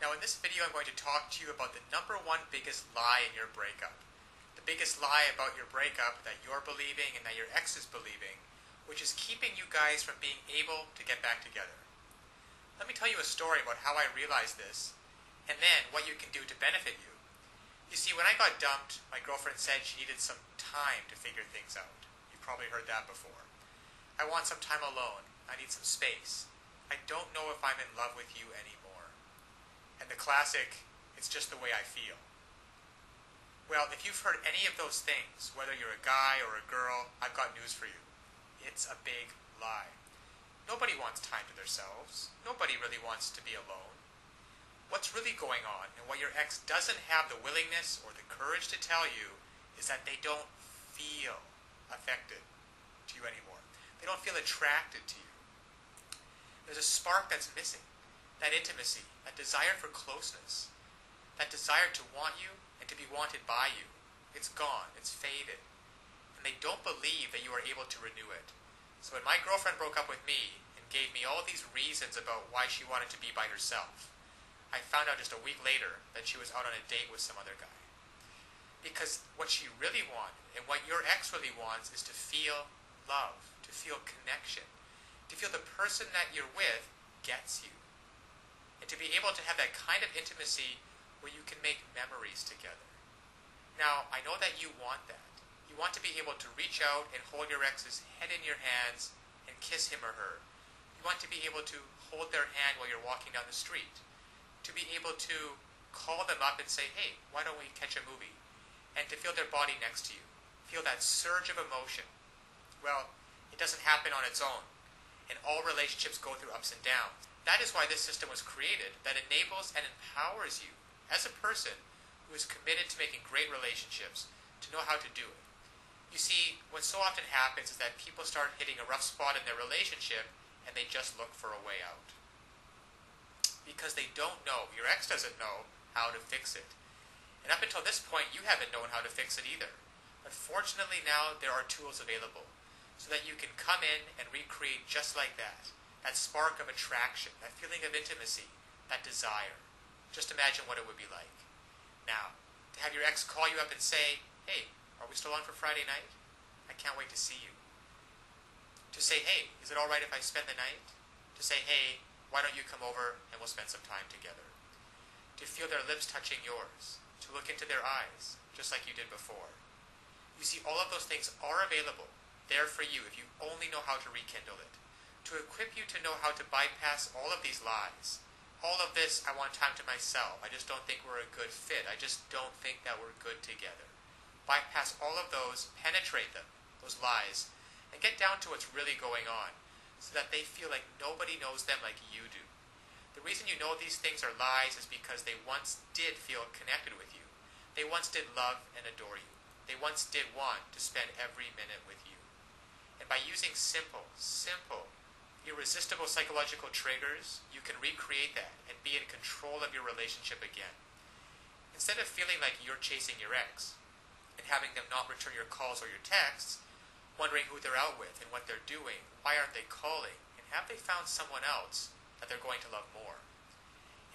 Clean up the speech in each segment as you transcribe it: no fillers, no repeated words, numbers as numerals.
Now in this video I'm going to talk to you about the number one biggest lie in your breakup. The biggest lie about your breakup that you're believing and that your ex is believing, which is keeping you guys from being able to get back together. Let me tell you a story about how I realized this, and then what you can do to benefit you. You see, when I got dumped, my girlfriend said she needed some time to figure things out. You've probably heard that before. I want some time alone. I need some space. I don't know if I'm in love with you anymore. And the classic, it's just the way I feel. Well, if you've heard any of those things, whether you're a guy or a girl, I've got news for you. It's a big lie. Nobody wants time to themselves. Nobody really wants to be alone. What's really going on, and what your ex doesn't have the willingness or the courage to tell you, is that they don't feel affected to you anymore. They don't feel attracted to you. There's a spark that's missing. That intimacy, that desire for closeness, that desire to want you and to be wanted by you. It's gone. It's faded. And they don't believe that you are able to renew it. So when my girlfriend broke up with me and gave me all these reasons about why she wanted to be by herself, I found out just a week later that she was out on a date with some other guy. Because what she really wanted, and what your ex really wants, is to feel love, to feel connection, to feel the person that you're with gets you. And to be able to have that kind of intimacy where you can make memories together. Now, I know that you want that. You want to be able to reach out and hold your ex's head in your hands and kiss him or her. You want to be able to hold their hand while you're walking down the street. To be able to call them up and say, hey, why don't we catch a movie? And to feel their body next to you. Feel that surge of emotion. Well, it doesn't happen on its own. And all relationships go through ups and downs. That is why this system was created, that enables and empowers you as a person who is committed to making great relationships to know how to do it. You see, what so often happens is that people start hitting a rough spot in their relationship and they just look for a way out. Because they don't know, your ex doesn't know how to fix it. And up until this point, you haven't known how to fix it either. But fortunately now, there are tools available so that you can come in and recreate just like that. That spark of attraction, that feeling of intimacy, that desire. Just imagine what it would be like. Now, to have your ex call you up and say, hey, are we still on for Friday night? I can't wait to see you. To say, hey, is it alright if I spend the night? To say, hey, why don't you come over and we'll spend some time together? To feel their lips touching yours. To look into their eyes, just like you did before. You see, all of those things are available, there for you if you only know how to rekindle it. To equip you to know how to bypass all of these lies. All of this, I want time to myself. I just don't think we're a good fit. I just don't think that we're good together. Bypass all of those, penetrate them, those lies, and get down to what's really going on, so that they feel like nobody knows them like you do. The reason you know these things are lies is because they once did feel connected with you. They once did love and adore you. They once did want to spend every minute with you. And by using simple, irresistible psychological triggers, you can recreate that and be in control of your relationship again. Instead of feeling like you're chasing your ex and having them not return your calls or your texts, wondering who they're out with and what they're doing, why aren't they calling, and have they found someone else that they're going to love more?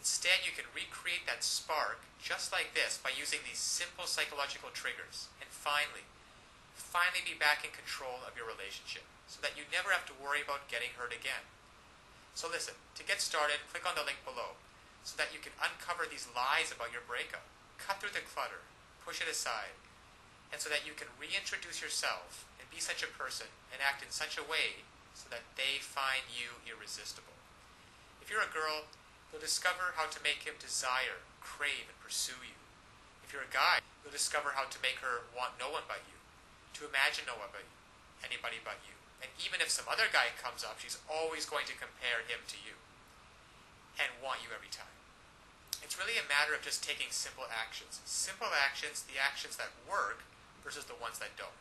Instead, you can recreate that spark just like this by using these simple psychological triggers and finally be back in control of your relationship so that you never have to worry about getting hurt again. So listen, to get started, click on the link below so that you can uncover these lies about your breakup, cut through the clutter, push it aside, and so that you can reintroduce yourself and be such a person and act in such a way so that they find you irresistible. If you're a girl, you'll discover how to make him desire, crave, and pursue you. If you're a guy, you'll discover how to make her want no one but you, to imagine no one but you, anybody but you. And even if some other guy comes up, she's always going to compare him to you and want you every time. It's really a matter of just taking simple actions. Simple actions, the actions that work versus the ones that don't.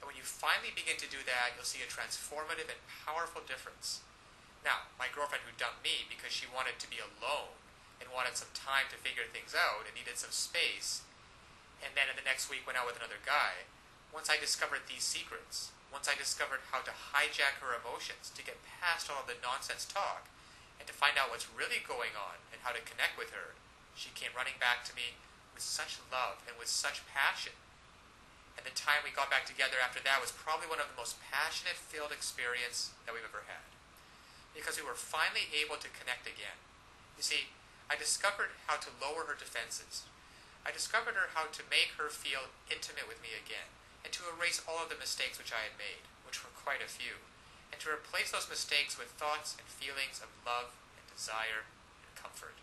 And when you finally begin to do that, you'll see a transformative and powerful difference. Now, my girlfriend who dumped me because she wanted to be alone and wanted some time to figure things out and needed some space, and then in the next week went out with another guy, once I discovered these secrets, once I discovered how to hijack her emotions to get past all of the nonsense talk, And to find out what's really going on and how to connect with her, she came running back to me with such love and with such passion. And the time we got back together after that was probably one of the most passionate filled experience that we've ever had. Because we were finally able to connect again. You see, I discovered how to lower her defenses. I discovered how to make her feel intimate with me again, and to erase all of the mistakes which I had made, which were quite a few, and to replace those mistakes with thoughts and feelings of love and desire and comfort.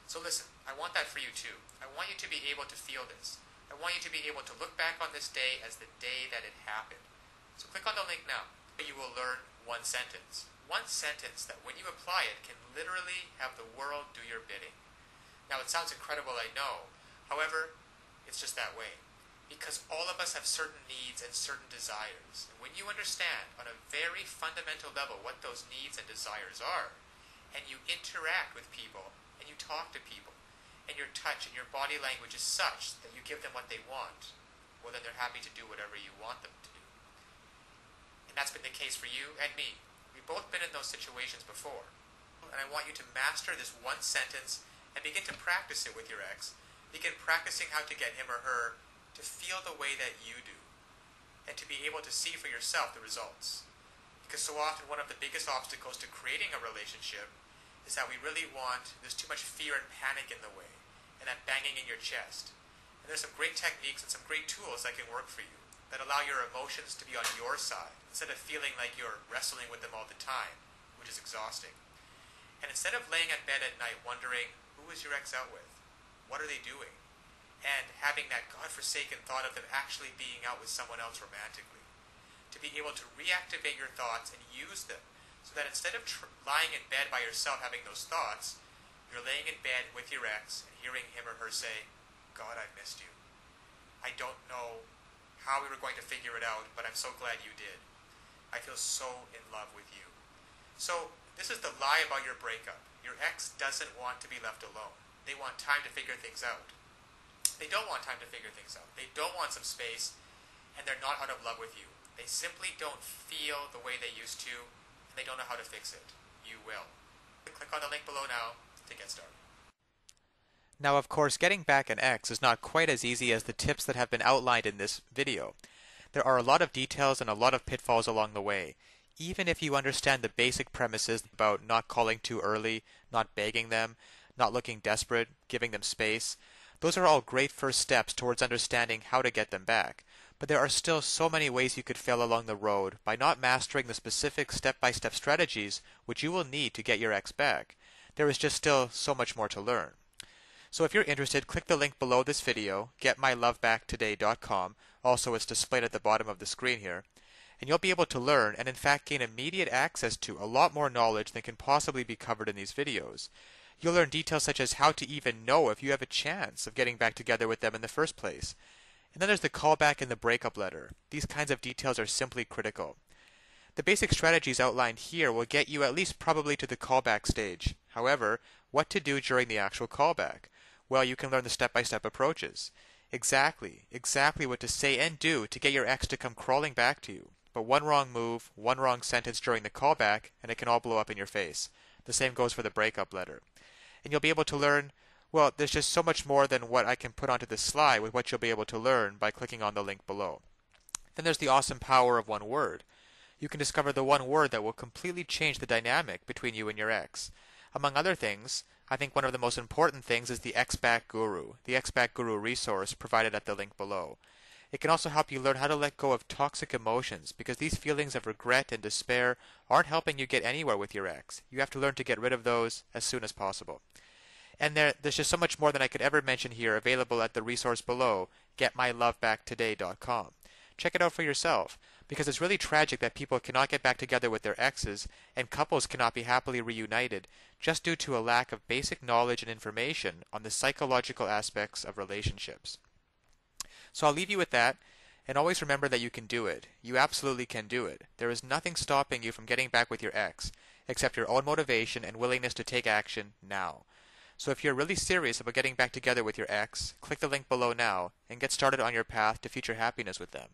So listen, I want that for you too. I want you to be able to feel this. I want you to be able to look back on this day as the day that it happened. So click on the link now. You will learn one sentence. One sentence that when you apply it can literally have the world do your bidding. Now it sounds incredible, I know. However, it's just that way. Because all of us have certain needs and certain desires. And when you understand on a very fundamental level what those needs and desires are, and you interact with people, and you talk to people, and your touch and your body language is such that you give them what they want, well then they're happy to do whatever you want them to do. And that's been the case for you and me. We've both been in those situations before. And I want you to master this one sentence and begin to practice it with your ex. Begin practicing how to get him or her to feel the way that you do, and to be able to see for yourself the results. Because so often one of the biggest obstacles to creating a relationship is that we really want, there's too much fear and panic in the way, and that banging in your chest. And there's some great techniques and some great tools that can work for you, that allow your emotions to be on your side, instead of feeling like you're wrestling with them all the time, which is exhausting. And instead of laying in bed at night wondering, who is your ex out with? What are they doing? And having that godforsaken thought of them actually being out with someone else romantically. To be able to reactivate your thoughts and use them, so that instead of lying in bed by yourself having those thoughts, you're laying in bed with your ex and hearing him or her say, God, I missed you. I don't know how we were going to figure it out, but I'm so glad you did. I feel so in love with you. So this is the lie about your breakup. Your ex doesn't want to be left alone. They want time to figure things out. They don't want time to figure things out. They don't want some space, and they're not out of love with you. They simply don't feel the way they used to, and they don't know how to fix it. You will. Click on the link below now to get started. Now, of course, getting back an ex is not quite as easy as the tips that have been outlined in this video. There are a lot of details and a lot of pitfalls along the way. Even if you understand the basic premises about not calling too early, not begging them, not looking desperate, giving them space, those are all great first steps towards understanding how to get them back. But there are still so many ways you could fail along the road by not mastering the specific step-by-step strategies which you will need to get your ex back. There is just still so much more to learn. So if you're interested, click the link below this video, getmylovebackttoday.com. Also, it's displayed at the bottom of the screen here. And you'll be able to learn and in fact gain immediate access to a lot more knowledge than can possibly be covered in these videos. You'll learn details such as how to even know if you have a chance of getting back together with them in the first place. And then there's the callback and the breakup letter. These kinds of details are simply critical. The basic strategies outlined here will get you at least probably to the callback stage. However, what to do during the actual callback? Well, you can learn the step-by-step approaches. Exactly what to say and do to get your ex to come crawling back to you. But one wrong move, one wrong sentence during the callback, and it can all blow up in your face. The same goes for the breakup letter. And you'll be able to learn, well, there's just so much more than what I can put onto this slide with what you'll be able to learn by clicking on the link below. Then there's the awesome power of one word. You can discover the one word that will completely change the dynamic between you and your ex. Among other things, I think one of the most important things is the Ex-Back Guru, the Ex-Back Guru resource provided at the link below. It can also help you learn how to let go of toxic emotions, because these feelings of regret and despair aren't helping you get anywhere with your ex. You have to learn to get rid of those as soon as possible. And there's just so much more than I could ever mention here available at the resource below, getmylovebackttoday.com. Check it out for yourself, because it's really tragic that people cannot get back together with their exes, and couples cannot be happily reunited just due to a lack of basic knowledge and information on the psychological aspects of relationships. So I'll leave you with that, and always remember that you can do it. You absolutely can do it. There is nothing stopping you from getting back with your ex, except your own motivation and willingness to take action now. So if you're really serious about getting back together with your ex, click the link below now and get started on your path to future happiness with them.